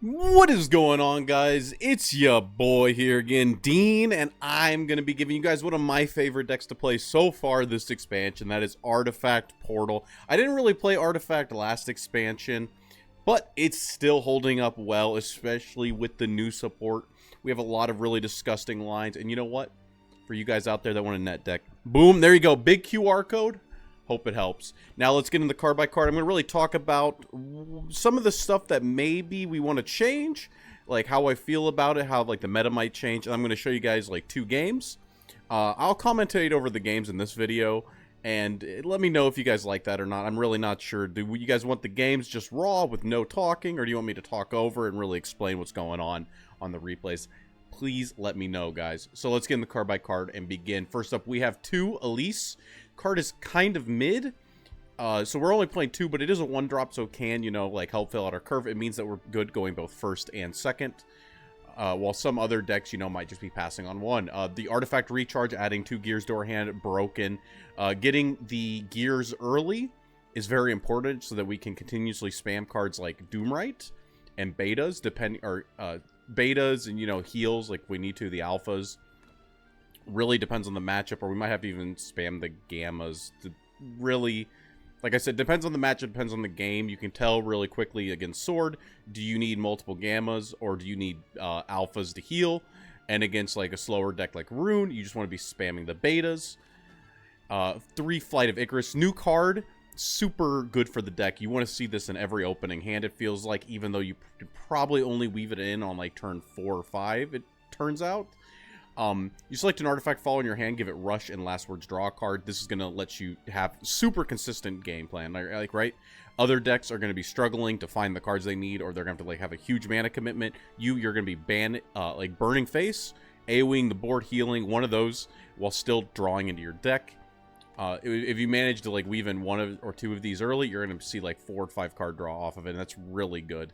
What is going on, guys? It's your boy here again, Dean, and I'm going to be giving you guys one of my favorite decks to play so far this expansion. That is Artifact Portal. I didn't really play Artifact last expansion, but it's still holding up well, especially with the new support. We have a lot of really disgusting lines, and you know what? For you guys out there that want a net deck, boom, there you go, big QR code. Hope it helps. Now let's get into card by card. I'm going to really talk about some of the stuff that maybe we want to change, like how I feel about it, how like the meta might change. And I'm going to show you guys like 2 games. I'll commentate over the games in this video, and let me know if you guys like that or not. I'm really not sure. Do you guys want the games just raw with no talking, or do you want me to talk over and really explain what's going on the replays? Please let me know, guys. So let's get in the card by card and begin. First up, we have 2 Elise. Card is kind of mid, so we're only playing 2, but it is a 1-drop, so it can, you know, like help fill out our curve. It means that we're good going both first and second, while some other decks, you know, might just be passing on 1. The Artifact Recharge, adding 2 gears to our hand, broken. Getting the gears early is very important so that we can continuously spam cards like Doomwright and betas, betas and, you know, heals like we need to, the alphas. Really depends on the matchup, or we might have to even spam the gammas. Really, like I said, depends on the matchup, depends on the game. You can tell really quickly against Sword, do you need multiple gammas, or do you need alphas to heal? And against like a slower deck like Rune, you just want to be spamming the betas. 3 Flight of Icarus, new card, super good for the deck. You want to see this in every opening hand, it feels like, even though you could probably only weave it in on like turn 4 or 5, it turns out. You select an artifact, follow in your hand, give it rush, and last words draw a card. This is going to let you have super consistent game plan, like right? Other decks are going to be struggling to find the cards they need, or they're going to have to like have a huge mana commitment. You're going to be like Burning Face, AoEing the board, healing, one of those while still drawing into your deck. If you manage to like weave in 1 or 2 of these early, you're going to see like 4 or 5 card draw off of it, and that's really good.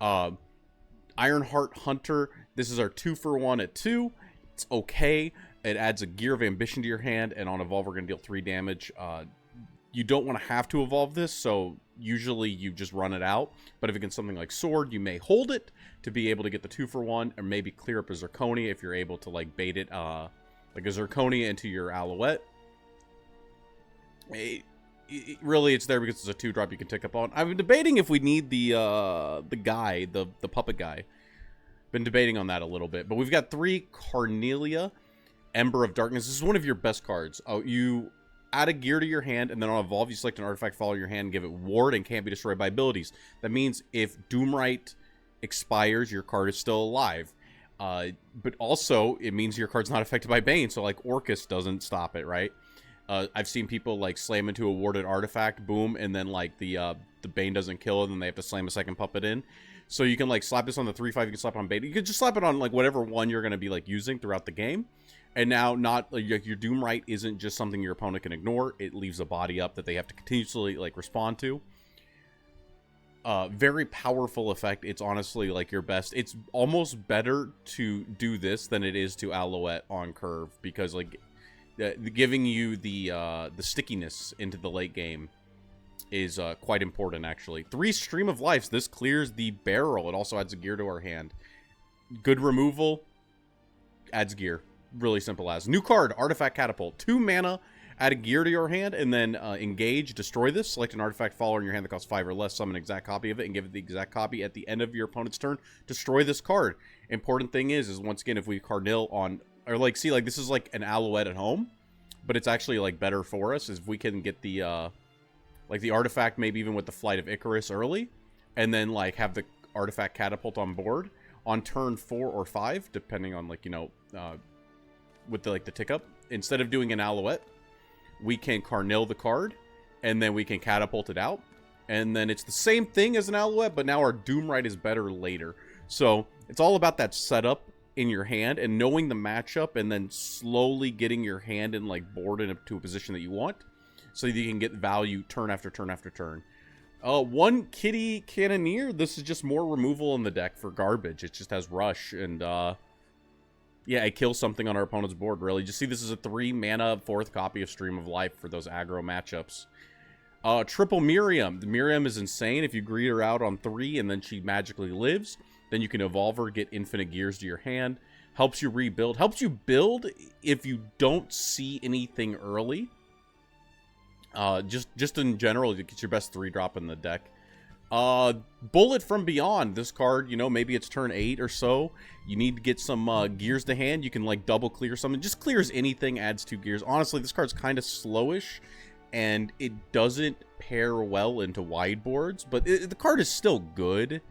Ironheart Hunter, this is our 2-for-1 at 2. It's okay. It adds a Gear of Ambition to your hand, and on evolve, we're going to deal 3 damage. You don't want to have to evolve this, so usually you just run it out. But if against something like Sword, you may hold it to be able to get the 2-for-1, or maybe clear up a Zirconia if you're able to like bait it, like a Zirconia into your Alouette. Really, it's there because it's a 2-drop you can tick up on. I've been debating if we need the puppet guy. Been debating on that a little bit, but we've got 3 Carnelia, Ember of Darkness. This is one of your best cards. You add a gear to your hand, and then on evolve, you select an artifact, follow your hand, give it ward, and can't be destroyed by abilities. That means if Doomwright expires, your card is still alive. But also, it means your card's not affected by Bane, so like Orcus doesn't stop it, right? I've seen people like slam into a warded artifact, boom, and then like the Bane doesn't kill it, and then they have to slam a second puppet in. So you can like slap this on the 3/5, you can slap it on beta. You can just slap it on like whatever one you're going to be like using throughout the game. And now not like your Doomwright isn't just something your opponent can ignore. It leaves a body up that they have to continuously like respond to. Very powerful effect. It's honestly like your best. It's almost better to do this than it is to Alouette on curve, because like giving you the stickiness into the late game is quite important, actually. 3 Stream of Lives. This clears the barrel. It also adds a gear to our hand. Good removal. Adds gear. Really simple as. New card, Artifact Catapult. 2 mana, add a gear to your hand, and then engage, destroy this. Select an artifact follower in your hand that costs 5 or less. Summon an exact copy of it, and give it the exact copy at the end of your opponent's turn. Destroy this card. Important thing is once again, if we Cardinal on... Or like, see, like this is like an Alouette at home, but it's actually like better for us is if we can get the... like the artifact, maybe even with the Flight of Icarus early, and then like have the artifact catapult on board on turn 4 or 5, depending on like, you know, with the like the tick up. Instead of doing an Alouette, we can Carnil the card, and then we can catapult it out, and then it's the same thing as an Alouette, but now our Doomwright is better later. So it's all about that setup in your hand and knowing the matchup, and then slowly getting your hand in like board into a position that you want, so that you can get value turn after turn after turn. 1 Kitty Cannoneer. This is just more removal in the deck for garbage. It just has rush, and yeah, it kills something on our opponent's board, really. Just see, this is a 3 mana 4th copy of Stream of Life for those aggro matchups. Triple Miriam. The Miriam is insane. If you greet her out on 3 and then she magically lives, Then you can evolve her, get infinite gears to your hand. Helps you rebuild. Helps you build if you don't see anything early. Just in general, you get your best 3-drop in the deck. Bullet from Beyond. This card, you know, maybe it's turn 8 or so. You need to get some gears to hand. You can, like, double clear something. Just clears anything, adds 2 gears. Honestly, this card's kind of slowish, and it doesn't pair well into wide boards, but the card is still good.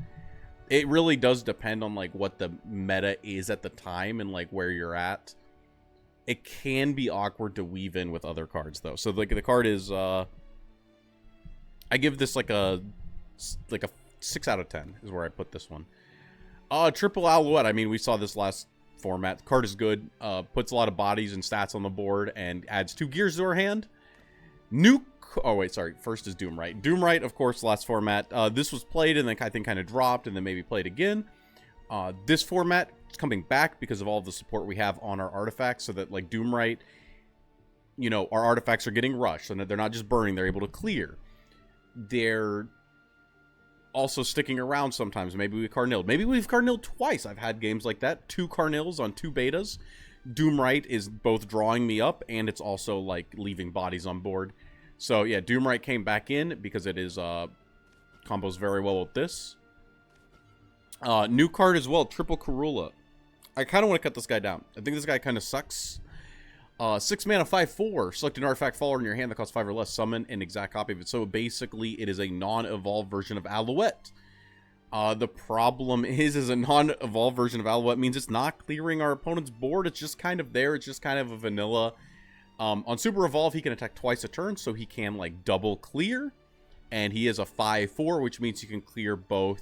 It really does depend on, like, what the meta is at the time and, like, where you're at. It can be awkward to weave in with other cards, though. So, like, the card is, I give this, like a 6 out of 10 is where I put this one. Triple Alouette. I mean, we saw this last format. The card is good. Puts a lot of bodies and stats on the board and adds 2 gears to her hand. Oh, wait, sorry. First is Doomwright. Doomwright, of course, last format. This was played and then I think kind of dropped and then maybe played again. This format is coming back because of all the support we have on our artifacts, so that, like, Doomwright, you know, our artifacts are getting rushed, and they're not just burning, they're able to clear. They're also sticking around sometimes. Maybe we Carnilled. Maybe we've Carnilled twice. I've had games like that. 2 Carnills on 2 betas. Doomwright is both drawing me up, and it's also, like, leaving bodies on board. So, yeah, Doomwright came back in because it is combos very well with this. New card as well, Triple Karula. I kind of want to cut this guy down. I think this guy kind of sucks. 6 mana, 5/4. Select an artifact follower in your hand that costs 5 or less. Summon an exact copy of it. So basically, it is a non-evolved version of Alouette. The problem is a non-evolved version of Alouette means it's not clearing our opponent's board. It's just kind of there. It's just kind of a vanilla. On Super Evolve, he can attack twice a turn, so he can, like, double clear. And he is a 5/4, which means he can clear both.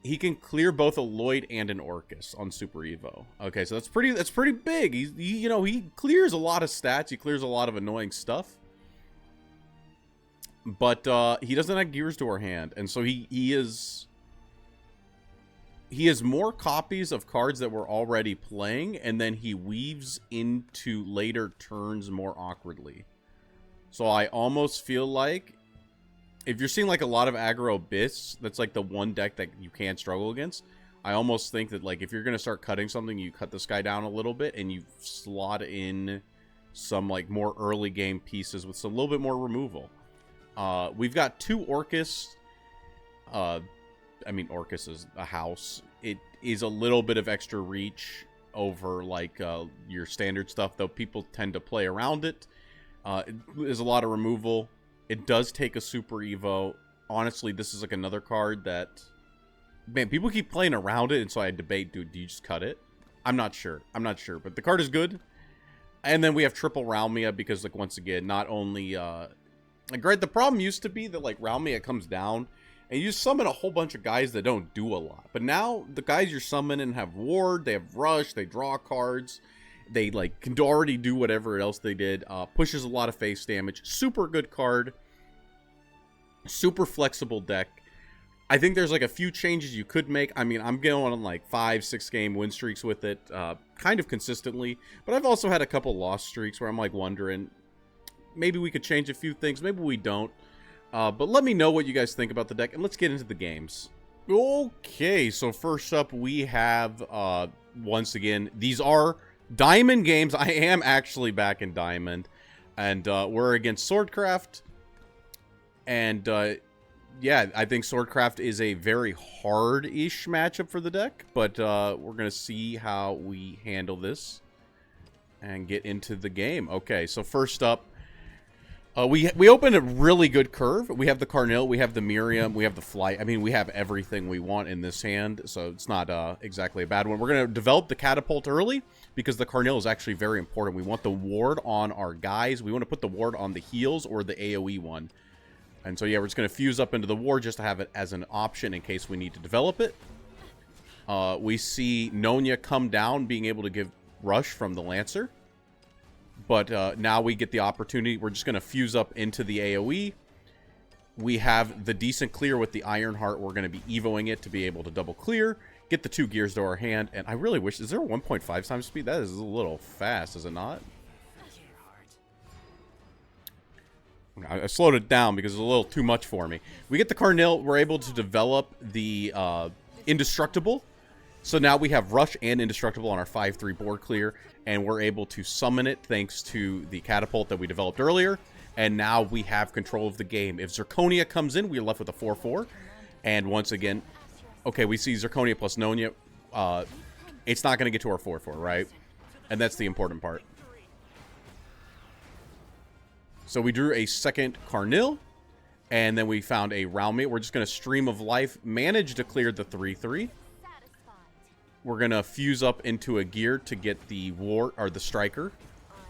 He can clear both a Lloyd and an Orcus on Super Evo. Okay, so that's pretty big. You know, he clears a lot of stats. He clears a lot of annoying stuff. But he doesn't have gears to our hand, and so he has more copies of cards that we're already playing, and then he weaves into later turns more awkwardly. So I almost feel like if you're seeing, like, a lot of aggro Abyss, that's, like, the one deck that you can't struggle against. I almost think that, like, if you're going to start cutting something, you cut this guy down a little bit, and you slot in some, like, more early game pieces with a little bit more removal. We've got 2 Orcus. I mean, Orcus is a house. It is a little bit of extra reach over, like, your standard stuff, though people tend to play around it. There's a lot of removal. It does take a Super Evo. Honestly, this is, like, another card that, man, people keep playing around it, and so I debate, dude, do you just cut it? I'm not sure. But the card is good. And then we have triple Ralmia because, like, once again, not only, like, right, the problem used to be that, like, Ralmia comes down, and you summon a whole bunch of guys that don't do a lot. But now, the guys you're summoning have Ward, they have Rush, they draw cards. They, like, can already do whatever else they did. Pushes a lot of face damage. Super good card. Super flexible deck. I think there's, like, a few changes you could make. I mean, I'm going on, like, 5-6 game win streaks with it. Kind of consistently. But I've also had a couple lost streaks where I'm, like, wondering, maybe we could change a few things. Maybe we don't. But let me know what you guys think about the deck. And let's get into the games. Okay, so first up we have, once again, these are Diamond games. I am actually back in Diamond, and we're against Swordcraft, and yeah, I think Swordcraft is a very hard-ish matchup for the deck, but we're gonna see how we handle this and get into the game. Okay, so first up, we opened a really good curve. We have the Carnill, we have the Miriam, we have the Flight. I mean, we have everything we want in this hand, so it's not exactly a bad one. We're going to develop the Catapult early because the Carnill is actually very important. We want the ward on our guys. We want to put the ward on the heals or the AoE one. And so, yeah, we're just going to fuse up into the ward just to have it as an option in case we need to develop it. We see Nonya come down, being able to give Rush from the Lancer. But now we get the opportunity. We're just going to fuse up into the AoE. We have the decent clear with the Ironheart. We're going to be evoing it to be able to double clear. Get the 2 gears to our hand. And I really wish... Is there a 1.5 times speed? That is a little fast, is it not? I slowed it down because it's a little too much for me. We get the Carnil. We're able to develop the Indestructible. So now we have Rush and Indestructible on our 5-3 board clear, and we're able to summon it thanks to the Catapult that we developed earlier. And now we have control of the game. If Zirconia comes in, we're left with a 4-4. And once again, okay, we see Zirconia plus Nonya. It's not going to get to our 4-4, right? And that's the important part. So we drew a second Carnil, and then we found a Realmate. We're just going to Stream of Life, manage to clear the 3-3. We're going to fuse up into a gear to get the War or the Striker.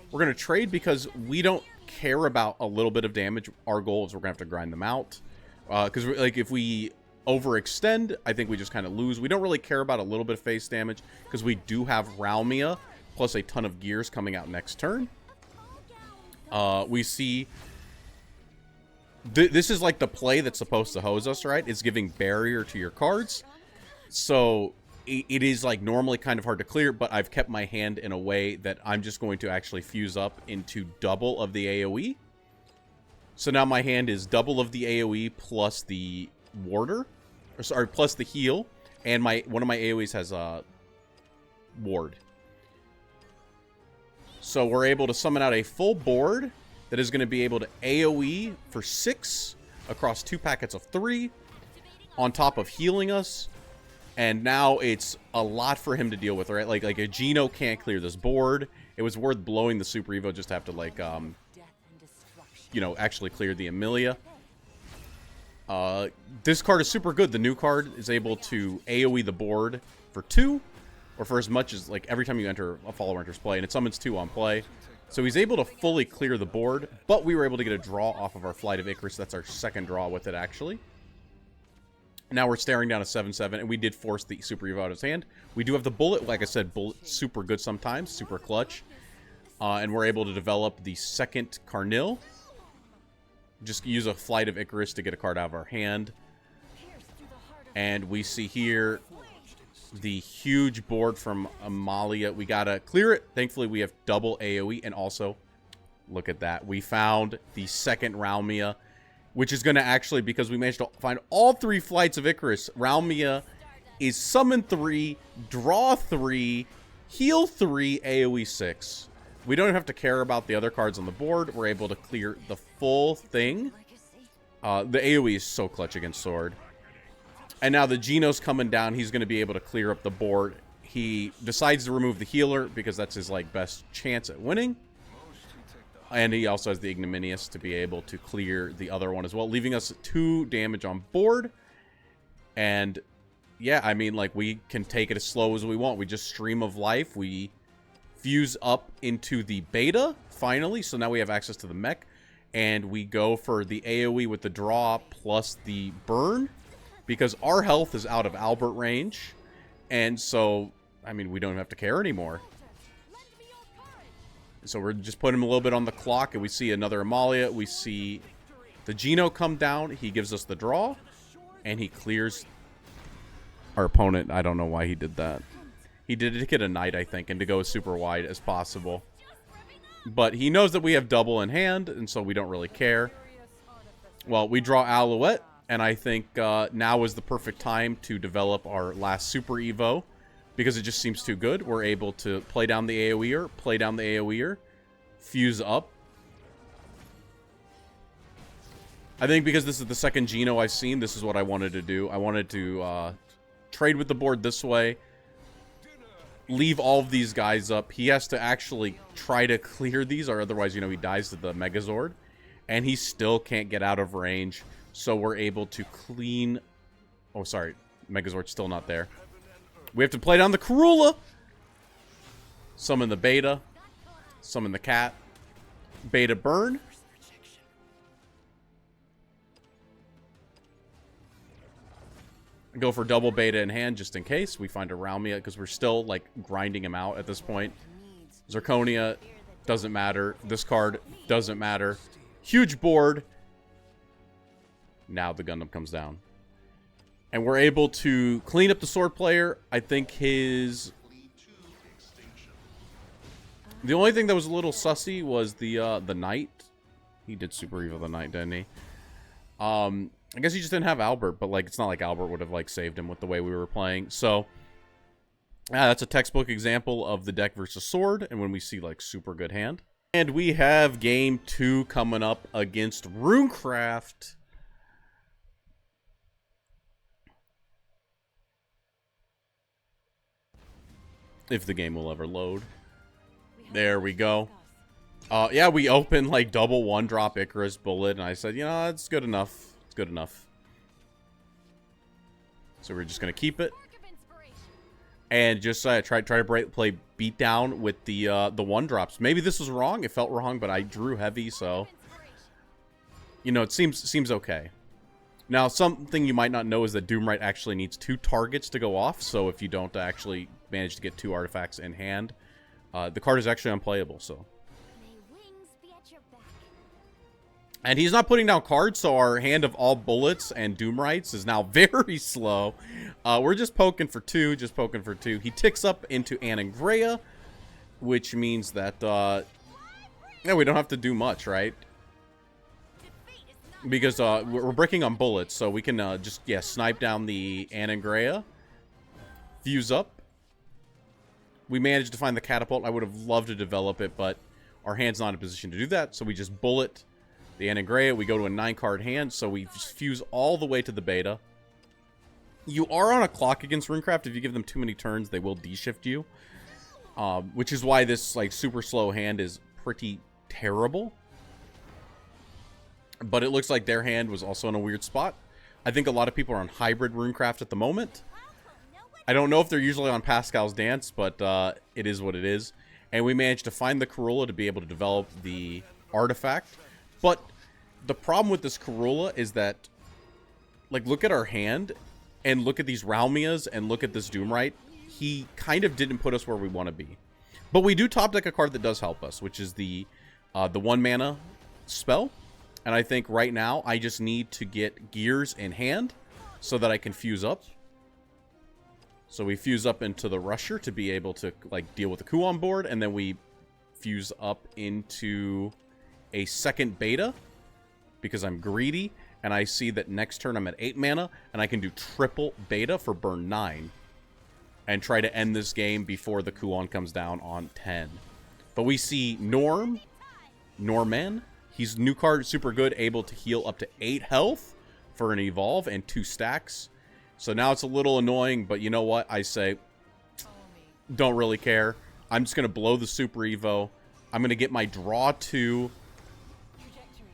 We're going to trade because we don't care about a little bit of damage. Our goal is we're going to have to grind them out. Because like if we overextend, I think we just kind of lose. We don't really care about a little bit of face damage because we do have Ralmia plus a ton of gears coming out next turn. We see this is like the play that's supposed to hose us, right? It's giving barrier to your cards. So it is like normally kind of hard to clear, but I've kept my hand in a way that I'm just going to actually fuse up into double of the AoE. So now my hand is double of the AoE plus the warder, or sorry, plus the heal, and one of my AoEs has a ward. So we're able to summon out a full board that is going to be able to AoE for 6 across 2 packets of 3 on top of healing us. And now it's a lot for him to deal with, right? Like a Geno can't clear this board. It was worth blowing the Super Evo just to have to, like, you know, actually clear the Amelia. This card is super good. The new card is able to AoE the board for 2, or for as much as, like, every time you enter a follower enters play, and it summons 2 on play. So he's able to fully clear the board, but we were able to get a draw off of our Flight of Icarus. That's our second draw with it, actually. Now we're staring down a 7-7, and we did force the Super Evo out of his hand. We do have the Bullet. Like I said, Bullet super good sometimes, super clutch. And we're able to develop the second Carnil. Just use a Flight of Icarus to get a card out of our hand. And we see here the huge board from Amalia. We gotta clear it. Thankfully, we have double AoE, and also, look at that. We found the second Ralmia, which is going to actually, because we managed to find all 3 flights of Icarus, Ralmia is summon 3, draw 3, heal 3, AoE 6. We don't have to care about the other cards on the board. We're able to clear the full thing. The AoE is so clutch against Sword. And now the Geno's coming down. He's going to be able to clear up the board. He decides to remove the healer because that's his like best chance at winning. And he also has the Ignominious to be able to clear the other one as well, leaving us 2 damage on board. And yeah, I mean, like, we can take it as slow as we want. We just Stream of Life. We fuse up into the beta, finally. So now we have access to the mech. And we go for the AoE with the draw plus the burn, because our health is out of Albert range. And so, I mean, we don't have to care anymore. So we're just putting him a little bit on the clock, and we see another Amalia. We see the Geno come down. He gives us the draw, and he clears our opponent. I don't know why he did that. He did it to get a knight, I think, and to go as super wide as possible. But he knows that we have double in hand, and so we don't really care. Well, we draw Alouette, and I think now is the perfect time to develop our last Super Evo, because it just seems too good. We're able to play down the AoEer, play down the AoEer, fuse up. I think because this is the second Geno I've seen, this is what I wanted to do. I wanted to trade with the board this way, leave all of these guys up. He has to actually try to clear these, or otherwise, you know, he dies to the Megazord. And he still can't get out of range. So we're able to clean... Oh, sorry. Megazord's still not there. We have to play down the Karula. Summon the Beta. Summon the Cat. Beta burn. Go for double Beta in hand just in case we find a Ralmia, because we're still like grinding him out at this point. Zirconia doesn't matter. This card doesn't matter. Huge board. Now the Gundam comes down. And we're able to clean up the Sword player. I think his... The only thing that was a little sussy was the Knight. He did Super Evil the Knight, didn't he? I guess he just didn't have Albert, but like it's not like Albert would have like saved him with the way we were playing. So that's a textbook example of the deck versus sword, and when we see like super good hand. And we have game 2 coming up against Runecraft. If the game will ever load. There we go. Yeah, we opened like double 1-drop Icarus Bullet, and I said, you know, it's good enough. It's good enough. So we're just gonna keep it, and just try to play beatdown with the 1-drops. Maybe this was wrong. It felt wrong, but I drew heavy, so you know, it seems okay. Now, something you might not know is that Doomwright actually needs 2 targets to go off. So if you don't actually manage to get 2 artifacts in hand, the card is actually unplayable. So. And he's not putting down cards, so our hand of all bullets and Doomwrights is now very slow. We're just poking for 2, just poking for 2. He ticks up into Anangrea, which means that, yeah, we don't have to do much, right? Because we're breaking on bullets, so we can just, yeah, snipe down the Anangrea. Fuse up. We managed to find the catapult. I would have loved to develop it, but our hand's not in a position to do that, so we just bullet the Anangrea. We go to a 9-card hand, so we just fuse all the way to the beta. You are on a clock against Runecraft. If you give them too many turns, they will D-shift you. Which is why this like super slow hand is pretty terrible. But it looks like their hand was also in a weird spot. I think a lot of people are on hybrid Runecraft at the moment. I don't know if they're usually on Pascal's Dance, but it is what it is. And we managed to find the Corolla to be able to develop the artifact. But the problem with this Corolla is that, like, look at our hand, and look at these Ralmias, and look at this Doomwright. He kind of didn't put us where we want to be. But we do top deck a card that does help us, which is the 1-mana spell. And I think right now, I just need to get gears in hand so that I can fuse up. So we fuse up into the Rusher to be able to, like, deal with the coup on board, and then we fuse up into a second beta because I'm greedy, and I see that next turn I'm at 8 mana, and I can do triple beta for burn 9 and try to end this game before the Kuon comes down on 10. But we see Norman. He's new card, super good, able to heal up to 8 health for an evolve and 2 stacks. So now it's a little annoying, but you know what? I say, don't really care. I'm just going to blow the Super Evo. I'm going to get my draw 2.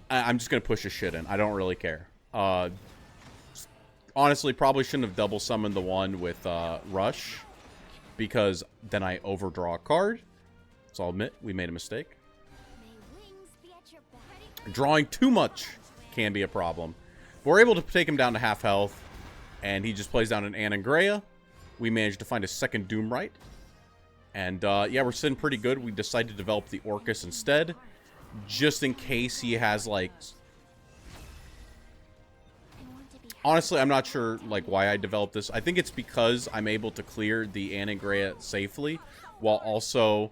I'm just going to push a shit in. I don't really care. Honestly, probably shouldn't have double summoned the one with Rush, because then I overdraw a card. So I'll admit, we made a mistake. Drawing too much can be a problem. But we're able to take him down to half health, and he just plays down an Anangrea. We managed to find a second Doomwright. And yeah, we're sitting pretty good. We decided to develop the Orcus instead, just in case he has, like... Honestly, I'm not sure, like, why I developed this. I think it's because I'm able to clear the Anangrea safely while also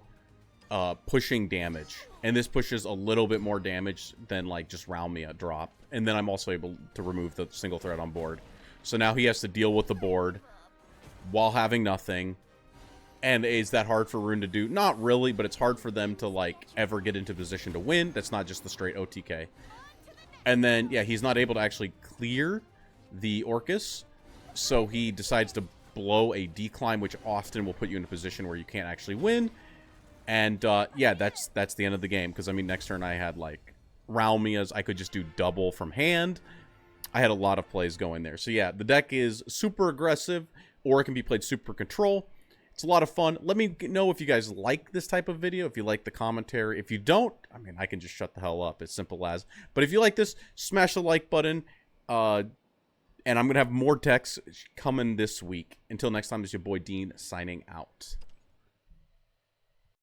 pushing damage. And this pushes a little bit more damage than, like, just Ralmia drop. And then I'm also able to remove the single threat on board. So now he has to deal with the board while having nothing. And is that hard for Rune to do? Not really, but it's hard for them to, like, ever get into position to win. That's not just the straight OTK. And then, yeah, he's not able to actually clear the Orcus, so he decides to blow a decline, which often will put you in a position where you can't actually win. And, yeah, that's the end of the game, because, I mean, next turn I had, like, Ralmias. I could just do double from hand. I had a lot of plays going there. So, yeah, the deck is super aggressive, or it can be played super control. It's a lot of fun. Let me know if you guys like this type of video, if you like the commentary. If you don't, I mean, I can just shut the hell up. It's simple as. But if you like this, smash the like button. And I'm going to have more decks coming this week. Until next time, this is your boy Dean signing out.